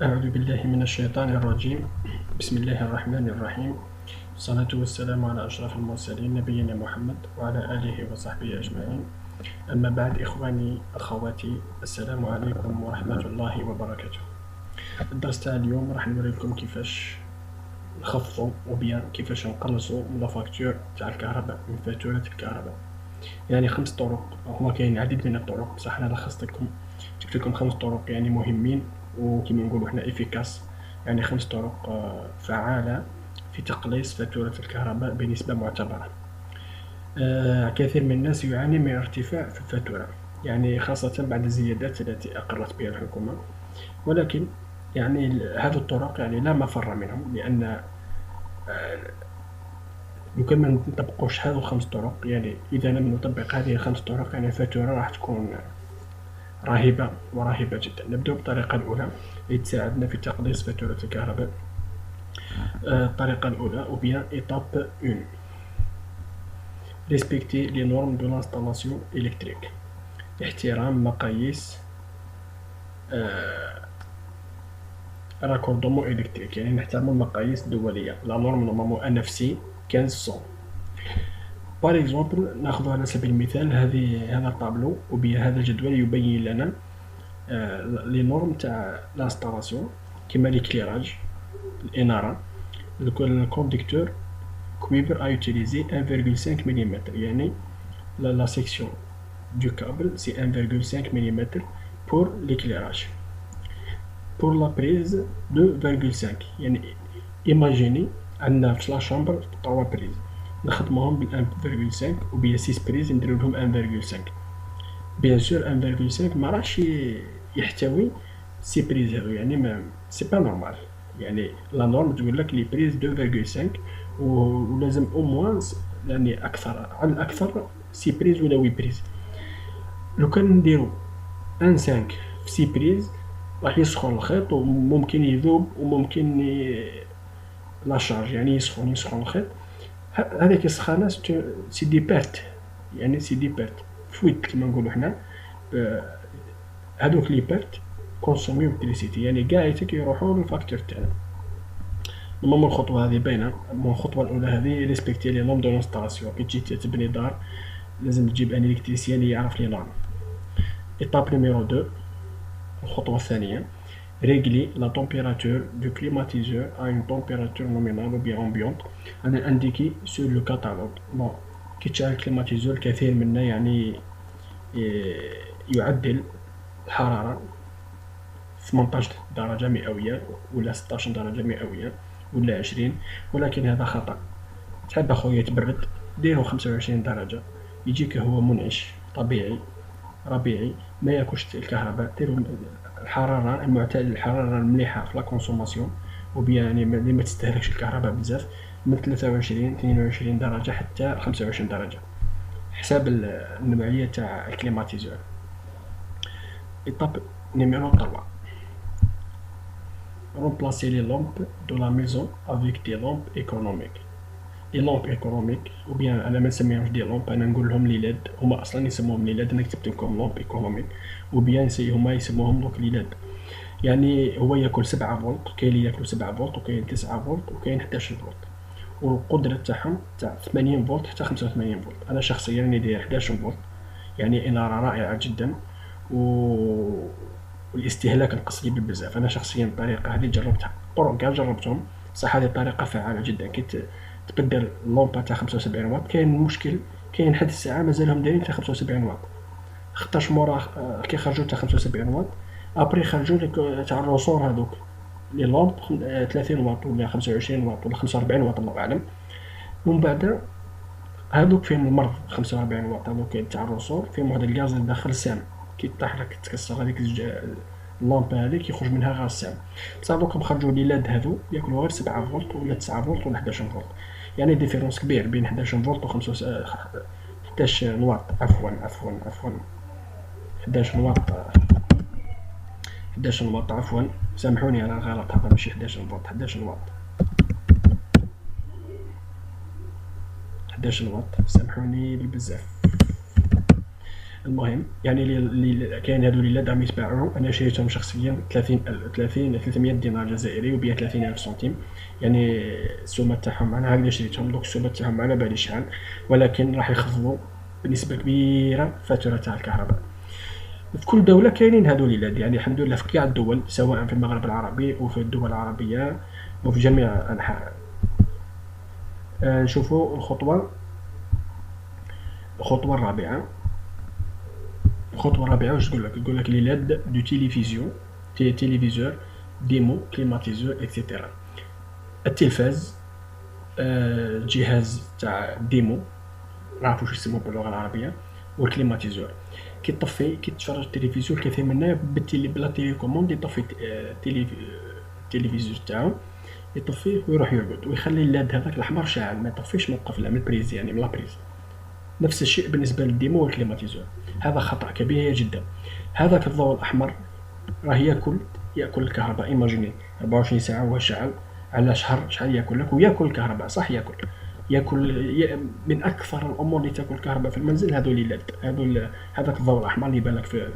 أعوذ بالله من الشيطان الرجيم. بسم الله الرحمن الرحيم. الصلاة والسلام على أشرف المرسلين نبينا محمد وعلى آله وصحبه أجمعين. أما بعد، إخواني أخواتي، السلام عليكم ورحمة الله وبركاته. الدرس تاع اليوم راح نوريلكم كيفاش نخفضوا وبيان كيفاش نقلصوا من لافاكتور تاع الكهرباء، من فاتورة الكهرباء. يعني 5 طرق، هما كاين العديد من الطرق، بصح أنا لخصت لكم، جبت لكم 5 طرق يعني مهمين وكما نقولوا حنا افيكاس، يعني 5 طرق فعالة في تقليص فاتورة الكهرباء بنسبة معتبرة. كثير من الناس يعاني من ارتفاع في الفاتورة، يعني خاصة بعد الزيادات التي أقرت بها الحكومة، ولكن يعني هذه الطرق يعني لا مفر منهم، لأن لو كان ما نطبقوش هذو 5 طرق، يعني إذا لم نطبق هذه 5 طرق، يعني الفاتورة راح تكون رهيبة ورهيبة جدا. نبدأ بالطريقة الأولى اللي تساعدنا في تقليص فاتورة الكهرباء. الطريقة الأولى ou bien étape 1: respecter les normes de l'installation électrique. احترام مقاييس راكوردومون إلكتريك، يعني نحترم المقاييس الدولية. لا نورم نورمالمون NFC 1500. باغ اكزومبل، ناخذ على سبيل المثال هذا الطابلو ou bien هذا الجدول يبين لنا لي نورم تاع لانستالاسيون، كيما ليكليراج، الإنارة. الكوندكتور cuivre a utilisé 1,5 mm، يعني la section du câble c'est 1,5 mm pour l'éclairage. Pour la prise 2,5، يعني imaginez عندنا في لا شامبر 3 بريز نخدموهم بال 1,5 وبيا 6 بريز نديرو لهم 1,5. بيان سور 1,5 ما راحش يحتوي 6 بريز هذو، يعني ما سي با نورمال. يعني لا نورم تقول لك لي بريز 2,5 ولازم او موان يعني اكثر، على الاكثر 6 بريز ولا 8 بريز. لو كان نديرو 1,5 في 6 بريز راح يسخن الخيط وممكن يذوب وممكن لا شارج، يعني يسخن الخيط. هذيك السخانه سي دي بيرت، يعني سي دي بيرت فويت كما نقولوا حنا. هذوك لي بيرت كونسوميو الكتريسيتي، يعني كاع يروحوا للفاكتور تاعنا. نورمالمون الخطوه هذه باينه. الخطوه الاولى هذه ريسبكتي لي نورم دو لانستالاسيون. كي تجي تبني دار لازم تجيب ان الكتريسيان يعرف لي نورم. ايطاب نيميرو 2، الخطوه الثانيه، régler la température du climatiseur à une température nominale ou bien ambiante. أنا indiqué sur le catalogue. bon كي تشعل الكليماتيزور كثير منا يعني يعدل الحرارة 18 درجة مئوية ولا 16 درجة مئوية ولا 20، ولكن هذا خطأ. تحب أخويا تبرد ديرو 25 درجة، يجيك هو منعش طبيعي ربيعي، ما ياكلش الكهرباء. ديرو الحرارة المعتدلة، الحرارة المليحة في لا كونسوماسيون وبيان يعني اللي ما تستهلكش الكهرباء بزاف، من 23 22 درجة حتى 25 درجة حساب النوعية تاع الكليماتيزور. إيطاب نيميرو 3: remplacer les lampes de la maison avec des lampes économiques. لي لامب ايكونوميك او بيان انا ما نسميهمش دي لامب، انا نقول لهم لي لاد، هما اصلا يسموهم لي لاد، انا كتبت لكم لامب ايكونوميك او بيان هما يسموهم دوك لي لاد. يعني هو ياكل 7 فولت، كاين اللي ياكلوا 7 فولت وكاين 9 فولت وكاين 11 فولت، والقدره تاعهم تاع 80 فولت حتى 85 فولت. انا شخصيا راني داير 11 فولت، يعني اناره رائعه جدا والاستهلاك نقص لي بزاف. انا شخصيا الطريقه هذه جربتها، طرق كاع جربتهم، صح هذه طريقه فعاله جدا. كي تبدل اللومبا تاع 75 واط كاين مشكل، كاين حد الساعه مازالهم دايرين تاع 75 واط، خطاش مورا كي خرجوا تاع 75 واط ابري خرجوا لك تاع الرسور هذوك لي لومب 30 واط ولا 25 واط ولا 45 واط الله اعلم. ومن بعد هذوك فيهم المرض 45 واط هذوك تاع الرسور فيهم واحد الغاز اللي داخل السام، كي طيح لك تكسر هذيك اللامبا هذيك يخرج منها غاز السام. بصح دوك خرجوا لي لاد هذو ياكلوا غير 7 فولت ولا 9 فولت ولا 11 فولت، يعني ديفيرونس كبير بين 11 فولت و 11 واط. عفوا 11 واط 11 واط عفوا، سامحوني على الغلط، هذا ماشي 11 فولت، 11 واط 11 واط، سامحوني بالبزاف. المهم يعني كاين هادو اللي لاد يتباعوا، انا شريتهم شخصيا 30 300 دينار جزائري وبيع 30,000 سنتيم. يعني السومه تاعهم انا هكذا شريتهم، دوك السومه تاعهم على بالي شحال، ولكن راح يخفضوا بنسبه كبيره فاتوره تاع الكهرباء. في كل دوله كاينين هادو اللي يعني الحمد لله في كاع الدول، سواء في المغرب العربي وفي الدول العربيه وفي جميع انحاء. نشوفوا الخطوه الرابعه. الخطوه الرابعه واش تقول لك لي لاد دو تيليفزيون، تيليفزور، ديمو، كليماتيزور اكسيتيرا. التلفاز، جهاز تاع ديمو، نعرفوا واش يسموه باللغه العربيه، والكليماتيزور. كي تطفي كي تفرج التلفزيون كثير منا بلا تيليكوموند يطفي التلفزيون تاعو، يطفيه ويروح يرقد ويخلي اللاد هذاك الاحمر شاعل، ما يطفيش من القفله من البريز يعني من لابريز. نفس الشيء بالنسبه للديمو والكليماتيزور. هذا خطا كبير جدا. هذاك الضوء الاحمر راه ياكل الكهرباء. ايماجيني 24 ساعه وهو شاعل على شهر، شحال ياكل لك؟ وياكل الكهرباء صح، ياكل من اكثر الامور اللي تاكل الكهرباء في المنزل هذو اللي لاد، هذاك الضوء الاحمر اللي يبان لك في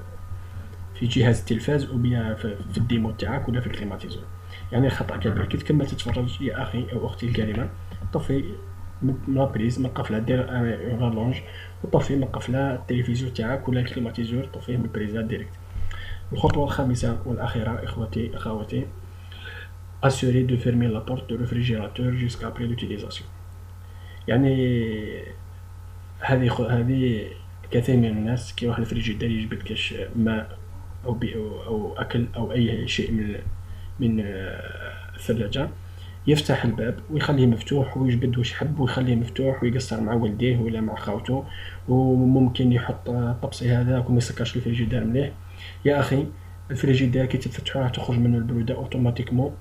جهاز التلفاز وبيا في الديمو تاعك ولا في الكليماتيزور. يعني خطا كبير. كي تكمل تتفرج يا اخي او اختي الكريمه، طفي من لابريز، من قفله، دير رالونج وطفي من قفله التلفزيون تاعك ولا الكليماتيزور، طفيه من البريزات ديريكت. الخطوه الخامسه والاخيره اخوتي اخواتي، assurer de fermer la porte du réfrigérateur jusqu'après l'utilisation. يعني هذه كثير من الناس كيروح الفريجيدير يجبد كاش ماء او اكل او اي شيء من الثلاجه، يفتح الباب ويخليه مفتوح ويجبد واش يحب ويخليه مفتوح ويقصر مع والديه ولا مع خاوته، وممكن يحط طبسي هذاك وما يسكرش الفريجيدير مليح. يا اخي الفريجيدير كي تفتحو راح تخرج منه البروده اوتوماتيكمون،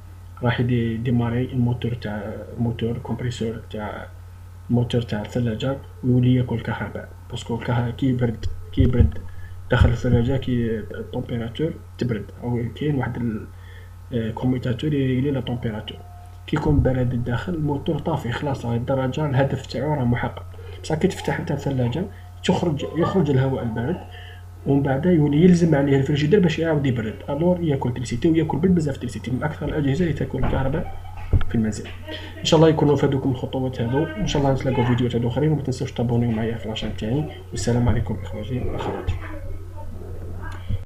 راح يديماري الموتور تاع الموتور كومبريسور تاع الموتور تاع الثلاجه ويولي ياكل كهرباء. باسكو كي يبرد داخل الثلاجه، كي التمبيراتور تبرد، او كاين واحد الكوميتاتور يريغلي لا تمبيراتور. كي يكون بارد الداخل الموتور طافي خلاص، الدرجه الهدف تاعو راه محقق. بصح كي تفتح انت الثلاجه يخرج الهواء البارد، ومن بعد يولي يلزم عليه الفريجيدير باش يعاود يبرد، الور ياكل تريسيتي وياكل بزاف تريسيتي، من اكثر الاجهزه اللي تاكل الكهرباء في المنزل. ان شاء الله يكونوا فادوكم الخطوات هذو، ان شاء الله نتلاقوا فيديوهات اخرين، وما تنساوش تابونيو معايا في لاشين تاعي. والسلام عليكم اخواتي واخواتي.